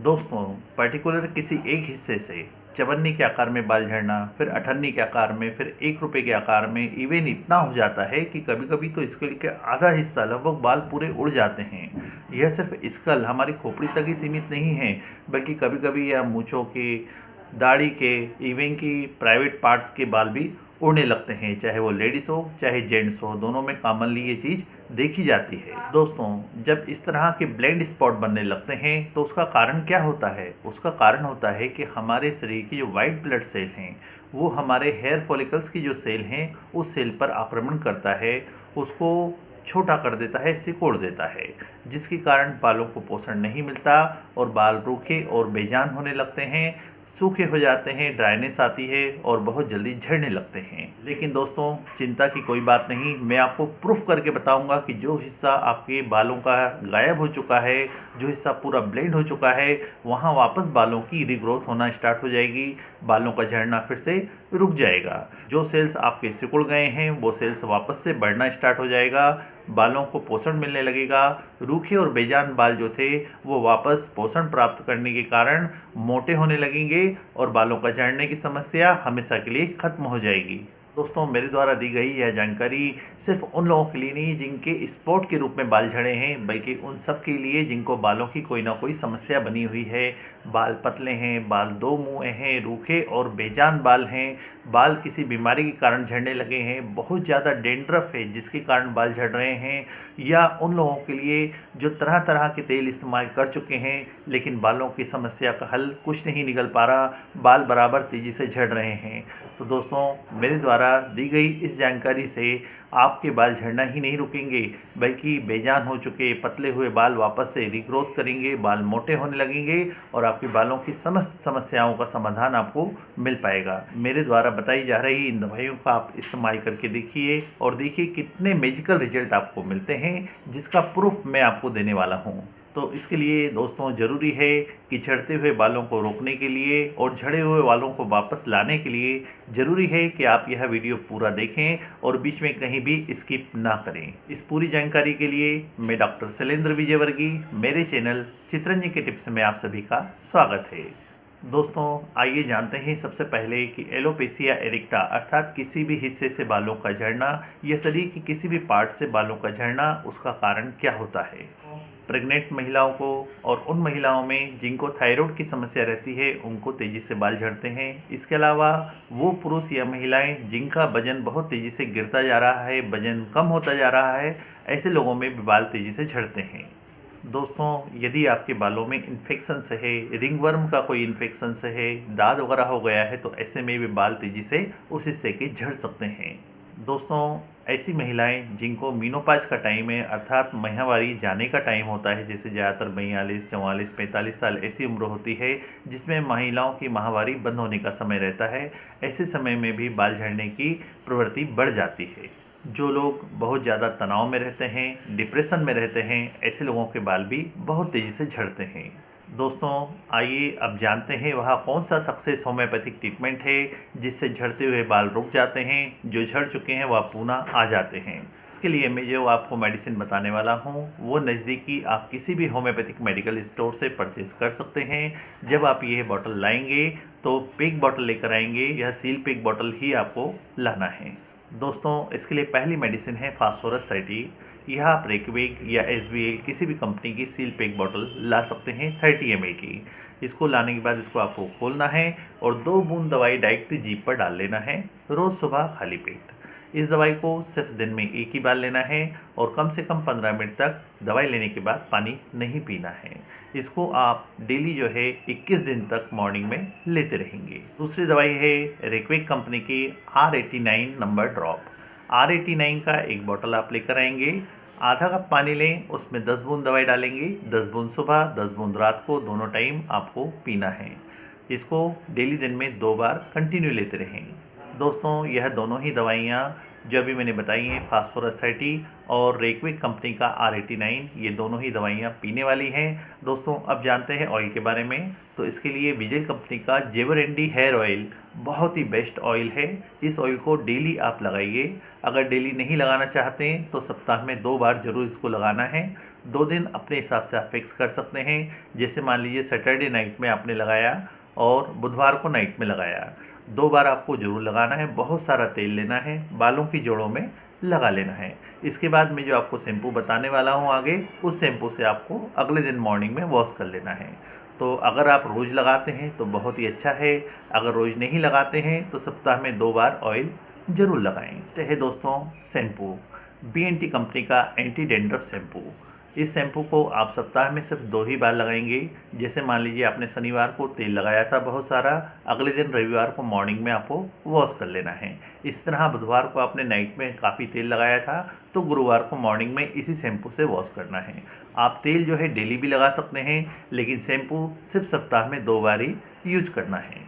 दोस्तों, पर्टिकुलर किसी एक हिस्से से चवन्नी के आकार में बाल झड़ना, फिर अठन्नी के आकार में, फिर 1 रुपए के आकार में, इवन इतना हो जाता है कि कभी-कभी तो स्केल के आधा हिस्सा लगभग बाल पूरे उड़ जाते हैं। यह सिर्फ स्कल हमारी खोपड़ी तक ही सीमित नहीं है, बल्कि कभी-कभी यह मूँछों के, दाढ़ी के, इवन की प्राइवेट पार्ट्स के बाल भी उड़ने लगते हैं, चाहे वो लेडीज़ हो चाहे जेंट्स हो, दोनों में कॉमनली ये चीज़ देखी जाती है। दोस्तों, जब इस तरह के ब्लाइंड स्पॉट बनने लगते हैं तो उसका कारण क्या होता है? उसका कारण होता है कि हमारे शरीर की जो वाइट ब्लड सेल हैं, वो हमारे हेयर फॉलिकल्स की जो सेल हैं उस सेल पर आक्रमण करता है, उसको छोटा कर देता है, सिकोड़ देता है, जिसके कारण बालों को पोषण नहीं मिलता और बाल रूखे और बेजान होने लगते हैं, सूखे हो जाते हैं, ड्राइनेस आती है और बहुत जल्दी झड़ने लगते हैं। लेकिन दोस्तों, चिंता की कोई बात नहीं, मैं आपको प्रूफ करके बताऊंगा कि जो हिस्सा आपके बालों का गायब हो चुका है, जो हिस्सा पूरा ब्लेंड हो चुका है, वहाँ वापस बालों की रीग्रोथ होना स्टार्ट हो जाएगी, बालों का झड़ना फिर से रुक जाएगा। जो सेल्स आपके सिकुड़ गए हैं वो सेल्स वापस से बढ़ना स्टार्ट हो जाएगा, बालों को पोषण मिलने लगेगा, रूखे और बेजान बाल जो थे वो वापस पोषण प्राप्त करने के कारण मोटे होने लगेंगे और बालों का झड़ने की समस्या हमेशा के लिए खत्म हो जाएगी। दोस्तों, मेरे द्वारा दी गई यह जानकारी सिर्फ उन लोगों के लिए नहीं जिनके स्पॉट के रूप में बाल झड़े हैं, बल्कि उन सब के लिए जिनको बालों की कोई ना कोई समस्या बनी हुई है। बाल पतले हैं, बाल दो मुँहे हैं, रूखे और बेजान बाल हैं, बाल किसी बीमारी के कारण झड़ने लगे हैं, बहुत ज़्यादा डेंड्रफ है जिसके कारण बाल झड़ रहे हैं, या उन लोगों के लिए जो तरह तरह के तेल इस्तेमाल कर चुके हैं लेकिन बालों की समस्या का हल कुछ नहीं निकल पा रहा, बाल बराबर तेज़ी से झड़ रहे हैं। तो दोस्तों, मेरे द्वारा दी गई इस जानकारी से आपके बाल झड़ना ही नहीं रुकेंगे, बल्कि बेजान हो चुके पतले हुए बाल वापस से रीग्रोथ करेंगे, बाल मोटे होने लगेंगे और आपके बालों की समस्त समस्याओं का समाधान आपको मिल पाएगा। मेरे द्वारा बताई जा रही इन दवाइयों का आप इस्तेमाल करके देखिए और देखिए कितने मैजिकल रिजल्ट आपको मिलते हैं, जिसका प्रूफ मैं आपको देने वाला हूँ। तो इसके लिए दोस्तों ज़रूरी है कि झड़ते हुए बालों को रोकने के लिए और झड़े हुए बालों को वापस लाने के लिए ज़रूरी है कि आप यह वीडियो पूरा देखें और बीच में कहीं भी स्किप ना करें। इस पूरी जानकारी के लिए मैं डॉक्टर शैलेंद्र विजयवर्गीय, मेरे चैनल चितरंजन के टिप्स में आप सभी का स्वागत है। दोस्तों, आइए जानते हैं सबसे पहले कि एलोपेशिया एरिक्टा अर्थात किसी भी हिस्से से बालों का झड़ना या शरीर की किसी भी पार्ट से बालों का झड़ना, उसका कारण क्या होता है। प्रेग्नेंट महिलाओं को और उन महिलाओं में जिनको थायराइड की समस्या रहती है उनको तेज़ी से बाल झड़ते हैं। इसके अलावा वो पुरुष या महिलाएं जिनका वजन बहुत तेज़ी से गिरता जा रहा है, वजन कम होता जा रहा है, ऐसे लोगों में भी बाल तेज़ी से झड़ते हैं। दोस्तों, यदि आपके बालों में इन्फेक्शंस है, रिंगवर्म का कोई इन्फेक्शंस है, दाद वगैरह हो गया है, तो ऐसे में भी बाल तेज़ी से उस हिस्से के झड़ सकते हैं। दोस्तों, ऐसी महिलाएं जिनको मीनोपाज का टाइम है अर्थात माहवारी जाने का टाइम होता है, जैसे ज़्यादातर 42, 44, 45 साल ऐसी उम्र होती है जिसमें महिलाओं की माहवारी बंद होने का समय रहता है, ऐसे समय में भी बाल झड़ने की प्रवृत्ति बढ़ जाती है। जो लोग बहुत ज़्यादा तनाव में रहते हैं, डिप्रेशन में रहते हैं, ऐसे लोगों के बाल भी बहुत तेज़ी से झड़ते हैं। दोस्तों, आइए अब जानते हैं वह कौन सा सक्सेस होम्योपैथिक ट्रीटमेंट है जिससे झड़ते हुए बाल रुक जाते हैं, जो झड़ चुके हैं वह पुनः आ जाते हैं। इसके लिए मैं जो आपको मेडिसिन बताने वाला हूँ वो नज़दीकी आप किसी भी होम्योपैथिक मेडिकल स्टोर से परचेज कर सकते हैं। जब आप यह बॉटल लाएंगे तो पैक बॉटल लेकर आएंगे, यह सील पैक बॉटल ही आपको लाना है। दोस्तों, इसके लिए पहली मेडिसिन है फास्फोरस 30। यह आप रेकविक या एसबीएल किसी भी कंपनी की सील पैक बॉटल ला सकते हैं 30 ml की। इसको लाने के बाद इसको आपको खोलना है और 2 बूंद दवाई डायरेक्टली जीभ पर डाल लेना है, रोज़ सुबह खाली पेट। इस दवाई को सिर्फ दिन में एक ही बार लेना है और कम से कम 15 मिनट तक दवाई लेने के बाद पानी नहीं पीना है। इसको आप डेली जो है 21 दिन तक मॉर्निंग में लेते रहेंगे। दूसरी दवाई है रेकविक कंपनी की R89 नंबर ड्रॉप। R89 का एक बॉटल आप लेकर आएंगे, आधा कप पानी लें, उसमें 10 बूंद दवाई डालेंगे, 10 बूंद सुबह 10 बूंद रात को, दोनों टाइम आपको पीना है। इसको डेली दिन में 2 बार कंटिन्यू लेते रहेंगे। दोस्तों, यह दोनों ही दवाइयाँ जो अभी मैंने बताई हैं, फास्फोरस 30 और रेक्विक कंपनी का R89, ये दोनों ही दवाइयाँ पीने वाली हैं। दोस्तों अब जानते हैं ऑयल के बारे में। तो इसके लिए विजय कंपनी का जेवरेंडी हेयर ऑयल बहुत ही बेस्ट ऑयल है। इस ऑयल को डेली आप लगाइए। अगर डेली नहीं लगाना चाहते हैं तो सप्ताह में 2 बार ज़रूर इसको लगाना है। 2 दिन अपने हिसाब से आप फिक्स कर सकते हैं। जैसे मान लीजिए सैटरडे नाइट में आपने लगाया और बुधवार को नाइट में लगाया, 2 बार आपको ज़रूर लगाना है। बहुत सारा तेल लेना है, बालों की जड़ों में लगा लेना है। इसके बाद मैं जो आपको शैम्पू बताने वाला हूँ आगे, उस शैम्पू से आपको अगले दिन मॉर्निंग में वॉश कर लेना है। तो अगर आप रोज़ लगाते हैं तो बहुत ही अच्छा है। अगर रोज़ नहीं लगाते हैं तो सप्ताह में 2 बार ऑयल ज़रूर लगाएं। तो है दोस्तों शैम्पू, BNT कंपनी का एंटी डैंड्रफ शैम्पू। इस शैम्पू को आप सप्ताह में सिर्फ 2 ही बार लगाएंगे। जैसे मान लीजिए आपने शनिवार को तेल लगाया था बहुत सारा, अगले दिन रविवार को मॉर्निंग में आपको वॉश कर लेना है। इस तरह बुधवार को आपने नाइट में काफ़ी तेल लगाया था तो गुरुवार को मॉर्निंग में इसी शैम्पू से वॉश करना है। आप तेल जो है डेली भी लगा सकते हैं, लेकिन शैम्पू सिर्फ सप्ताह में 2 बार ही यूज करना है।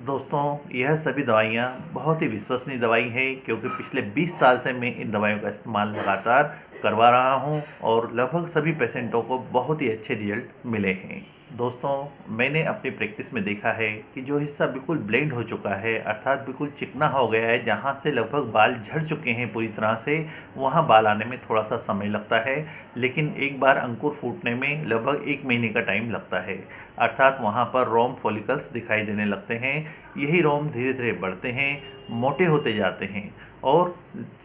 दोस्तों यह सभी दवाइयाँ बहुत ही विश्वसनीय दवाई है, क्योंकि पिछले 20 साल से मैं इन दवाइयों का इस्तेमाल लगातार करवा रहा हूँ और लगभग सभी पेशेंटों को बहुत ही अच्छे रिजल्ट मिले हैं। दोस्तों मैंने अपनी प्रैक्टिस में देखा है कि जो हिस्सा बिल्कुल ब्लेंड हो चुका है, अर्थात बिल्कुल चिकना हो गया है, जहाँ से लगभग बाल झड़ चुके हैं पूरी तरह से, वहाँ बाल आने में थोड़ा सा समय लगता है। लेकिन एक बार अंकुर फूटने में लगभग 1 महीने का टाइम लगता है। अर्थात वहाँ पर रोम फॉलिकल्स दिखाई देने लगते हैं। यही रोम धीरे धीरे बढ़ते हैं, मोटे होते जाते हैं और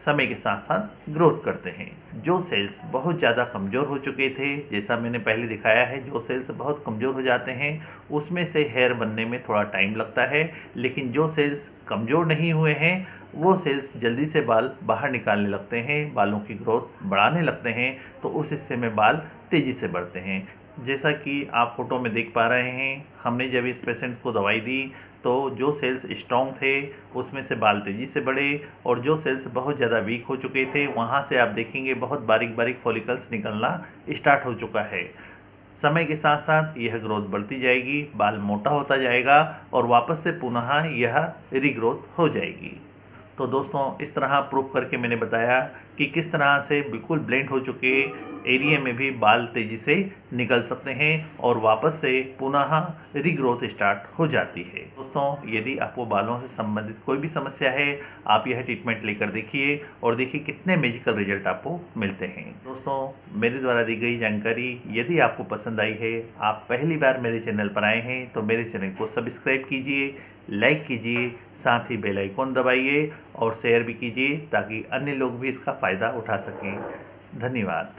समय के साथ साथ ग्रोथ करते हैं। जो सेल्स बहुत ज़्यादा कमज़ोर हो चुके थे, जैसा मैंने पहले दिखाया है, जो सेल्स बहुत कमज़ोर हो जाते हैं उसमें से हेयर बनने में थोड़ा टाइम लगता है। लेकिन जो सेल्स कमज़ोर नहीं हुए हैं वो सेल्स जल्दी से बाल बाहर निकालने लगते हैं, बालों की ग्रोथ बढ़ाने लगते हैं। तो उस हिस्से में बाल तेज़ी से बढ़ते हैं। जैसा कि आप फोटो में देख पा रहे हैं, हमने जब इस पेशेंट को दवाई दी तो जो सेल्स स्ट्रॉन्ग थे उसमें से बाल तेज़ी से बढ़े, और जो सेल्स बहुत ज़्यादा वीक हो चुके थे वहाँ से आप देखेंगे बहुत बारीक बारीक फॉलिकल्स निकलना स्टार्ट हो चुका है। समय के साथ साथ यह ग्रोथ बढ़ती जाएगी, बाल मोटा होता जाएगा और वापस से पुनः यह रीग्रोथ हो जाएगी। तो दोस्तों इस तरह प्रूव करके मैंने बताया कि किस तरह से बिल्कुल ब्लेंड हो चुके एरिया में भी बाल तेज़ी से निकल सकते हैं और वापस से पुनः रीग्रोथ स्टार्ट हो जाती है। दोस्तों यदि आपको बालों से संबंधित कोई भी समस्या है, आप यह ट्रीटमेंट लेकर देखिए और देखिए कितने मैजिकल रिजल्ट आपको मिलते हैं। दोस्तों मेरे द्वारा दी गई जानकारी यदि आपको पसंद आई है, आप पहली बार मेरे चैनल पर आए हैं तो मेरे चैनल को सब्सक्राइब कीजिए, लाइक कीजिए, साथ ही बेल आइकॉन दबाइए और शेयर भी कीजिए ताकि अन्य लोग भी इसका फ़ायदा उठा सकें। धन्यवाद।